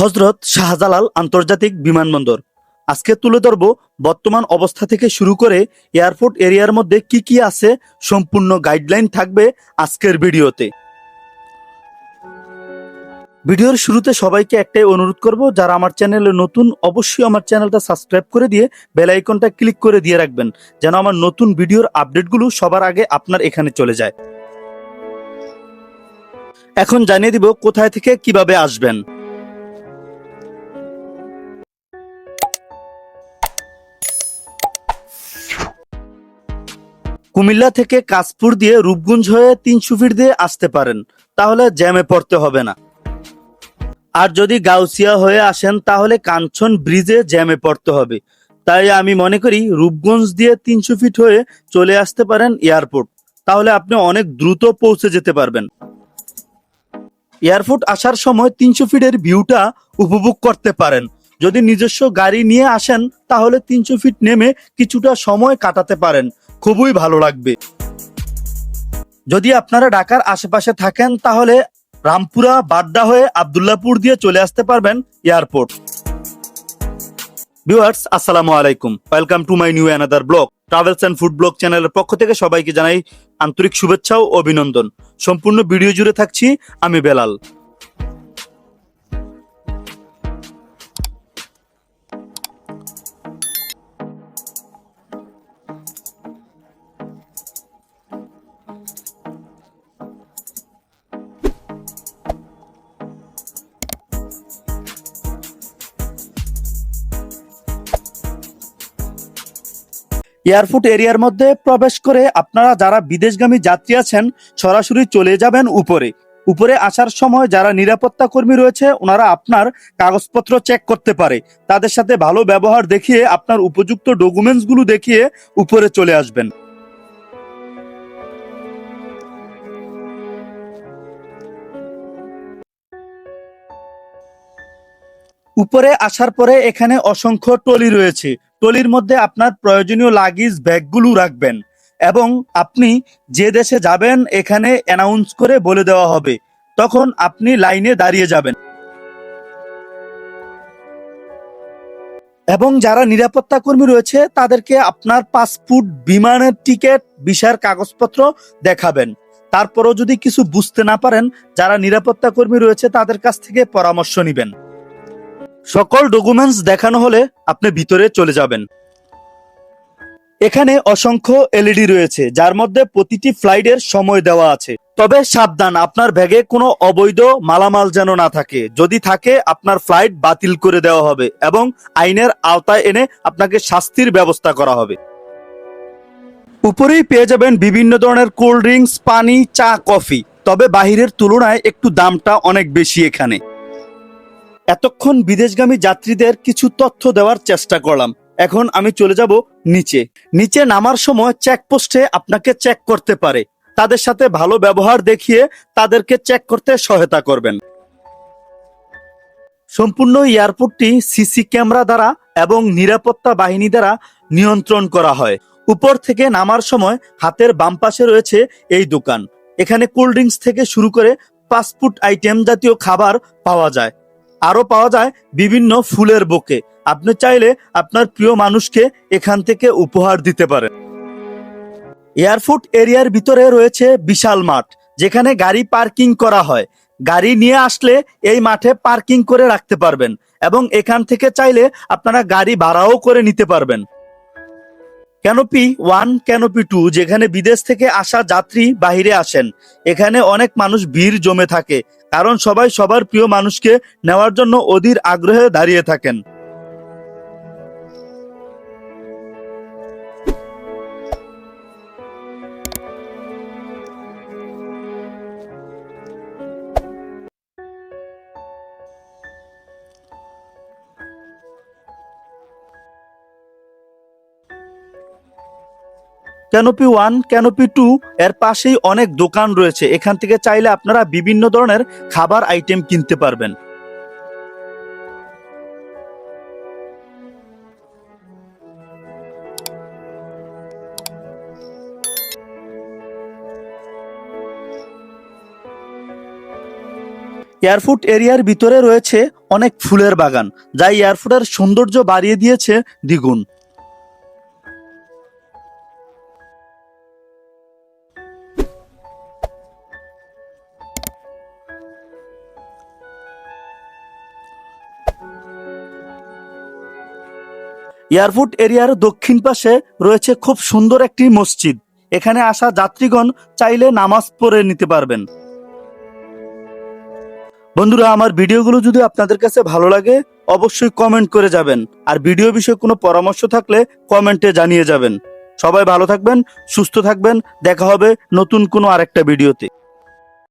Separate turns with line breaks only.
হজরত শাহজালাল আন্তর্জাতিক বিমানবন্দর। আজকে তুলে ধরব বর্তমান অবস্থা থেকে শুরু করে এয়ারপোর্ট এরিয়ার মধ্যে কি কি আছে, সম্পূর্ণ গাইডলাইন থাকবে আজকের ভিডিওতে। ভিডিওর শুরুতে সবাইকে একটাই অনুরোধ করব, যারা আমার চ্যানেলে নতুন অবশ্যই আমার চ্যানেলটা সাবস্ক্রাইব করে দিয়ে বেল আইকনটা ক্লিক করে দিয়ে রাখবেন, যেন আমার নতুন ভিডিওর আপডেটগুলো সবার আগে আপনার এখানে চলে যায়। এখন জানিয়ে দিব কোথায় থেকে কিভাবে আসবেন। কুমিল্লা থেকে কাশপুর দিয়ে রূপগঞ্জ হয়ে 300 ফিট দিয়ে আসতে পারেন, তাহলে জ্যামে পড়তে হবে না। আর যদি গাউসিয়া হয়ে আসেন তাহলে কাঞ্চন ব্রিজে জ্যামে পড়তে হবে। তাই আমি মনে করি রূপগঞ্জ দিয়ে 300 ফিট হয়ে চলে আসতে পারেন এয়ারপোর্ট, তাহলে আপনি অনেক দ্রুত পৌঁছে যেতে পারবেন। এয়ারপোর্ট আসার সময় 300 ফিটের ভিউটা উপভোগ করতে পারেন। যদি নিজস্ব গাড়ি নিয়ে আসেন তাহলে 300 ফিট নেমে কিছুটা সময় কাটাতে পারেন, খুবই ভালো লাগবে। যদি আপনারা ঢাকার আশেপাশে থাকেন তাহলে রামপুরা বাড্ডা হয়ে আব্দুল্লাহপুর দিয়ে চলে আসতে পারবেন এয়ারপোর্ট। ভিউয়ার্স, আসসালামু আলাইকুম, welcome to my new another blog. Travels and food blog চ্যানেলের পক্ষ থেকে সবাইকে জানাই আন্তরিক শুভেচ্ছা ও অভিনন্দন। সম্পূর্ণ ভিডিও জুড়ে থাকছি আমি বেলাল। এয়ারপোর্ট এরিয়ার মধ্যে প্রবেশ করে আপনারা যারা বিদেশগামী যাত্রী আছেন সরাসরি চলে যাবেন উপরে। উপরে আসার সময় যারা নিরাপত্তা কর্মী রয়েছে ওনারা আপনার কাগজপত্র চেক করতে পারে, তাদের সাথে ভালো ব্যবহার দেখিয়ে আপনার উপযুক্ত ডকুমেন্টসগুলো দেখিয়ে উপরে চলে আসবেন। উপরে আসার পরে এখানে অসংখ্য টলি রয়েছে। টলির মধ্যে আপনার প্রয়োজনীয় লাগেজ ব্যাগগুলো রাখবেন এবং আপনি যে দেশে যাবেন এখানে অ্যানাউন্স করে বলে দেওয়া হবে, তখন আপনি লাইনে দাঁড়িয়ে যাবেন। এবং যারা নিরাপত্তা কর্মী রয়েছে তাদেরকে আপনার পাসপোর্ট, বিমানের টিকিট, ভিসার কাগজপত্র দেখাবেন। তারপরও যদি কিছু বুঝতে না পারেন, যারা নিরাপত্তা কর্মী রয়েছে তাদের কাছ থেকে পরামর্শ নেবেন। সকল ডকুমেন্টস দেখানো হলে আপনি ভিতরে চলে যাবেন। এখানে অসংখ্য এলইডি রয়েছে, যার মধ্যে প্রতিটি ফ্লাইটের সময় দেওয়া আছে। তবে সাবধান, আপনার ব্যাগে কোনো অবৈধ মালামাল যেন না থাকে। যদি থাকে আপনার ফ্লাইট বাতিল করে দেওয়া হবে এবং আইনের আওতায় এনে আপনাকে শাস্তির ব্যবস্থা করা হবে। উপরেই পেয়ে যাবেন বিভিন্ন ধরনের কোল্ড ড্রিঙ্কস, পানি, চা, কফি। তবে বাহিরের তুলনায় একটু দামটা অনেক বেশি এখানে। এতক্ষণ বিদেশগামী যাত্রীদের কিছু তথ্য দেওয়ার চেষ্টা করলাম, এখন আমি চলে যাব নিচে। নিচে নামার সময় চেকপোস্টে আপনাকে চেক করতে পারে, তাদের সাথে ভালো ব্যবহার দেখিয়ে তাদেরকে চেক করতে সহায়তা করবেন। সম্পূর্ণ এয়ারপোর্টটি সিসি ক্যামেরা দ্বারা এবং নিরাপত্তা বাহিনী দ্বারা নিয়ন্ত্রণ করা হয়। উপর থেকে নামার সময় হাতের বাম পাশে রয়েছে এই দোকান। এখানে কোল্ড ড্রিঙ্কস থেকে শুরু করে ফাস্টফুড আইটেম জাতীয় খাবার পাওয়া যায়। আরো পাওয়া যায় বিভিন্ন ফুলের বুকে। আপনি চাইলে আপনার প্রিয় মানুষকে এখান থেকে উপহার দিতে পারেন। এয়ারপোর্ট এরিয়ার ভিতরে রয়েছে বিশাল মাঠ, যেখানে গাড়ি পার্কিং করা হয়। গাড়ি নিয়ে আসলে এই মাঠে পার্কিং করে রাখতে পারবেন এবং এখান থেকে চাইলে আপনারা গাড়ি ভাড়াও করে নিতে পারবেন। ক্যানোপি 1, ক্যানোপি 2, যেখানে বিদেশ থেকে আসা যাত্রী বাহিরে আসেন, এখানে অনেক মানুষ ভিড় জমে থাকে, কারণ সবাই সবার প্রিয় মানুষকে নেওয়ার জন্য অধীর আগ্রহে দাঁড়িয়ে থাকেন। ক্যানোপি 1, ক্যানোপি 2 এর পাশেই অনেক দোকান রয়েছে। এখান থেকে চাইলে আপনারা বিভিন্ন ধরনের খাবার আইটেম কিনতে পারবেন। এয়ারপোর্ট এরিয়ার ভিতরে রয়েছে অনেক ফুলের বাগান, যা এয়ারপোর্টের সৌন্দর্য বাড়িয়ে দিয়েছে দ্বিগুণ। এয়ারপোর্ট এরিয়ার দক্ষিণ পাশে রয়েছে খুব সুন্দর একটি মসজিদ। এখানে আসা যাত্রীগণ চাইলে নামাজ পড়ে নিতে পারবেন। বন্ধুরা, আমার ভিডিওগুলো যদি আপনাদের কাছে ভালো লাগে অবশ্যই কমেন্ট করে যাবেন, আর ভিডিও বিষয়ে কোনো পরামর্শ থাকলে কমেন্টে জানিয়ে যাবেন। সবাই ভালো থাকবেন, সুস্থ থাকবেন, দেখা হবে নতুন কোনো আরেকটা ভিডিওতে।